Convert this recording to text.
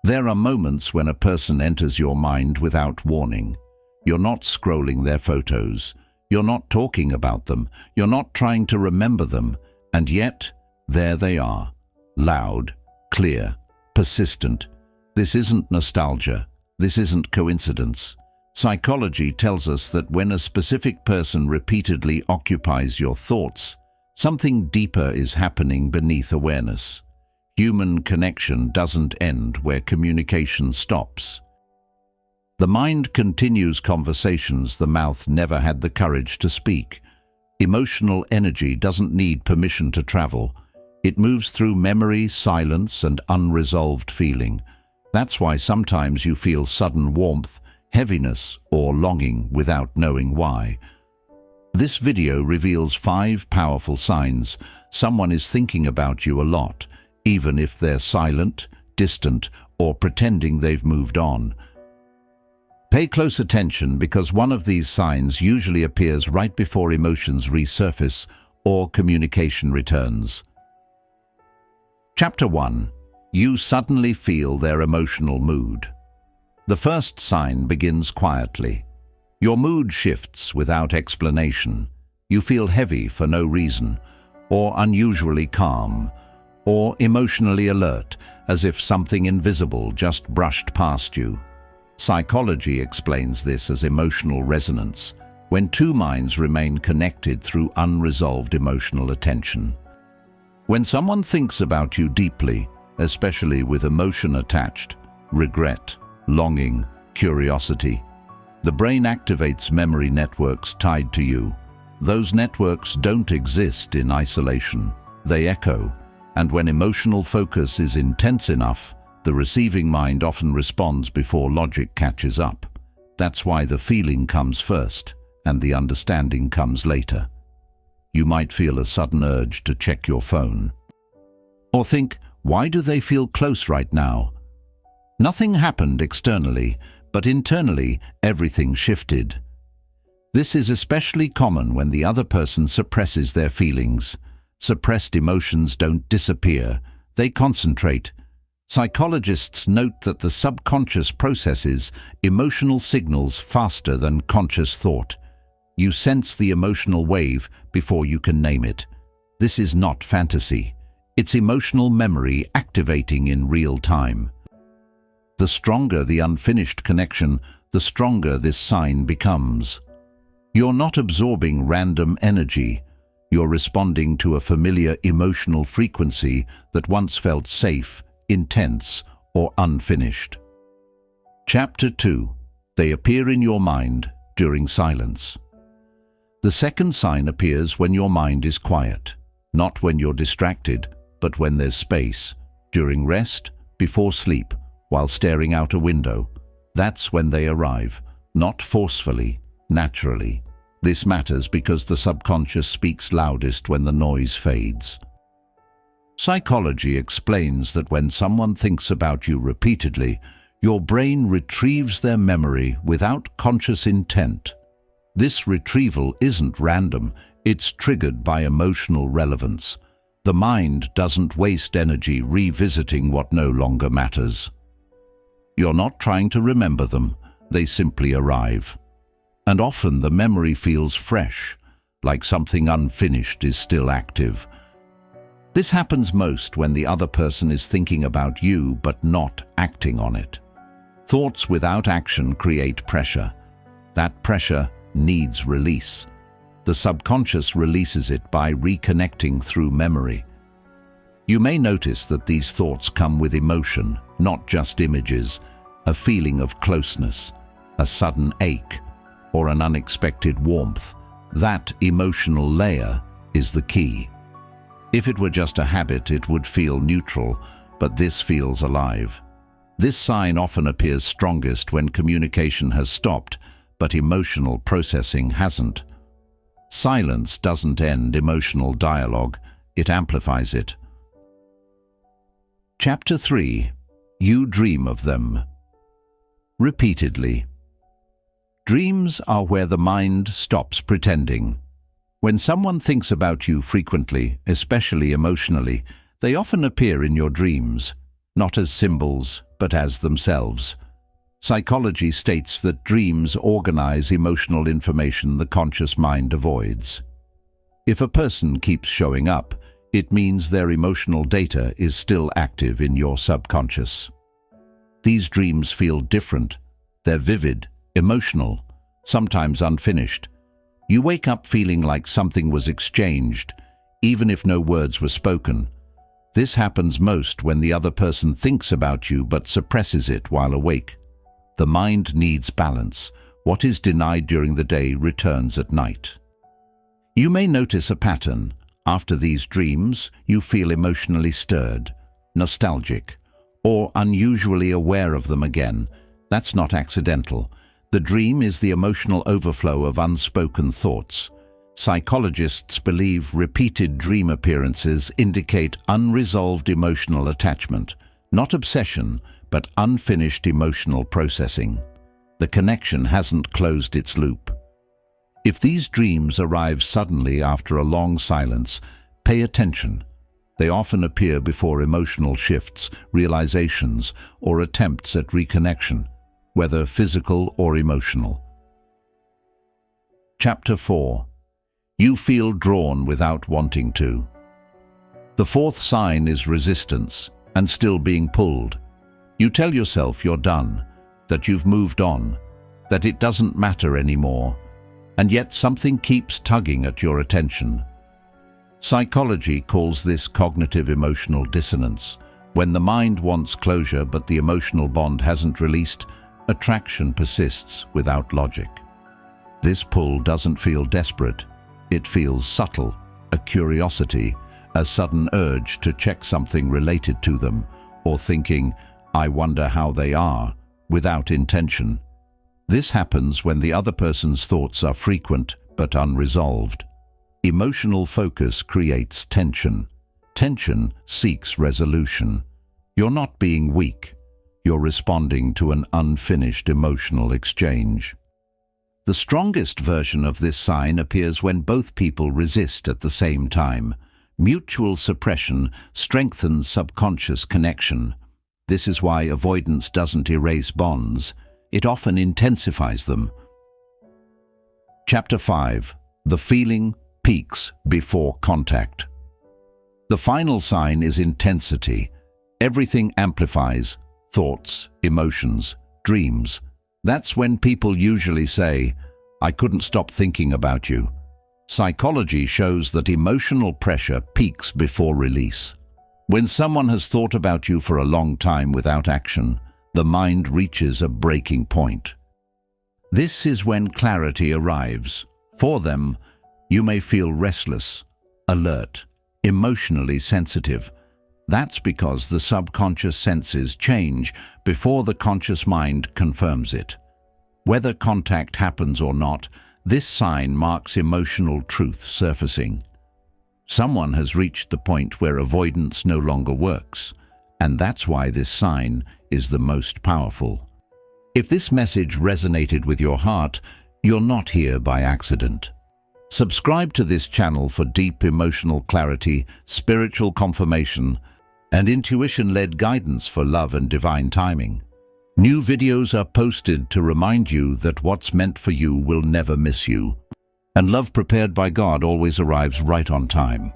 There are moments when a person enters your mind without warning. You're not scrolling their photos. You're not talking about them. You're not trying to remember them. And yet, there they are. Loud, clear, persistent. This isn't nostalgia. This isn't coincidence. Psychology tells us that when a specific person repeatedly occupies your thoughts, something deeper is happening beneath awareness. Human connection doesn't end where communication stops. The mind continues conversations the mouth never had the courage to speak. Emotional energy doesn't need permission to travel. It moves through memory, silence, and unresolved feeling. That's why sometimes you feel sudden warmth, heaviness, or longing without knowing why. This video reveals 5 powerful signs someone is thinking about you a lot, even if they're silent, distant, or pretending they've moved on. Pay close attention because one of these signs usually appears right before emotions resurface or communication returns. Chapter 1. You suddenly feel their emotional mood. The first sign begins quietly. Your mood shifts without explanation. You feel heavy for no reason, or unusually calm, or emotionally alert, as if something invisible just brushed past you. Psychology explains this as emotional resonance, when two minds remain connected through unresolved emotional attention. When someone thinks about you deeply, especially with emotion attached, regret, longing, curiosity, the brain activates memory networks tied to you. Those networks don't exist in isolation. They echo. And when emotional focus is intense enough, the receiving mind often responds before logic catches up. That's why the feeling comes first, and the understanding comes later. You might feel a sudden urge to check your phone. Or think, why do they feel close right now? Nothing happened externally, but internally, everything shifted. This is especially common when the other person suppresses their feelings. Suppressed emotions don't disappear, they concentrate. Psychologists note that the subconscious processes emotional signals faster than conscious thought. You sense the emotional wave before you can name it. This is not fantasy. It's emotional memory activating in real time. The stronger the unfinished connection, the stronger this sign becomes. You're not absorbing random energy. You're responding to a familiar emotional frequency that once felt safe, intense, or unfinished. Chapter 2. They appear in your mind during silence. The second sign appears when your mind is quiet, not when you're distracted, but when there's space, during rest, before sleep, while staring out a window. That's when they arrive, not forcefully, naturally. This matters because the subconscious speaks loudest when the noise fades. Psychology explains that when someone thinks about you repeatedly, your brain retrieves their memory without conscious intent. This retrieval isn't random, it's triggered by emotional relevance. The mind doesn't waste energy revisiting what no longer matters. You're not trying to remember them, they simply arrive. And often the memory feels fresh, like something unfinished is still active. This happens most when the other person is thinking about you but not acting on it. Thoughts without action create pressure. That pressure needs release. The subconscious releases it by reconnecting through memory. You may notice that these thoughts come with emotion, not just images, a feeling of closeness, a sudden ache, or an unexpected warmth. That emotional layer is the key. If it were just a habit, it would feel neutral, but this feels alive. This sign often appears strongest when communication has stopped, but emotional processing hasn't. Silence doesn't end emotional dialogue, it amplifies it. Chapter 3. You dream of them. Repeatedly. Dreams are where the mind stops pretending. When someone thinks about you frequently, especially emotionally, they often appear in your dreams, not as symbols, but as themselves. Psychology states that dreams organize emotional information the conscious mind avoids. If a person keeps showing up, it means their emotional data is still active in your subconscious. These dreams feel different. They're vivid, emotional, sometimes unfinished. You wake up feeling like something was exchanged, even if no words were spoken. This happens most when the other person thinks about you but suppresses it while awake. The mind needs balance. What is denied during the day returns at night. You may notice a pattern. After these dreams, you feel emotionally stirred, nostalgic, or unusually aware of them again. That's not accidental. The dream is the emotional overflow of unspoken thoughts. Psychologists believe repeated dream appearances indicate unresolved emotional attachment, not obsession, but unfinished emotional processing. The connection hasn't closed its loop. If these dreams arrive suddenly after a long silence, pay attention. They often appear before emotional shifts, realizations, or attempts at reconnection, whether physical or emotional. Chapter 4. You feel drawn without wanting to. The fourth sign is resistance and still being pulled. You tell yourself you're done, that you've moved on, that it doesn't matter anymore, and yet something keeps tugging at your attention. Psychology calls this cognitive emotional dissonance. When the mind wants closure but the emotional bond hasn't released, attraction persists without logic. This pull doesn't feel desperate. It feels subtle, a curiosity, a sudden urge to check something related to them, or thinking, I wonder how they are, without intention. This happens when the other person's thoughts are frequent but unresolved. Emotional focus creates tension. Tension seeks resolution. You're not being weak. You're responding to an unfinished emotional exchange. The strongest version of this sign appears when both people resist at the same time. Mutual suppression strengthens subconscious connection. This is why avoidance doesn't erase bonds. It often intensifies them. Chapter 5. The feeling peaks before contact. The final sign is intensity. Everything amplifies: thoughts, emotions, dreams. That's when people usually say, I couldn't stop thinking about you. Psychology shows that emotional pressure peaks before release. When someone has thought about you for a long time without action, the mind reaches a breaking point. This is when clarity arrives. For them, you may feel restless, alert, emotionally sensitive. That's because the subconscious senses change before the conscious mind confirms it. Whether contact happens or not, this sign marks emotional truth surfacing. Someone has reached the point where avoidance no longer works, and that's why this sign is the most powerful. If this message resonated with your heart, you're not here by accident. Subscribe to this channel for deep emotional clarity, spiritual confirmation, and intuition-led guidance for love and divine timing. New videos are posted to remind you that what's meant for you will never miss you, and love prepared by God always arrives right on time.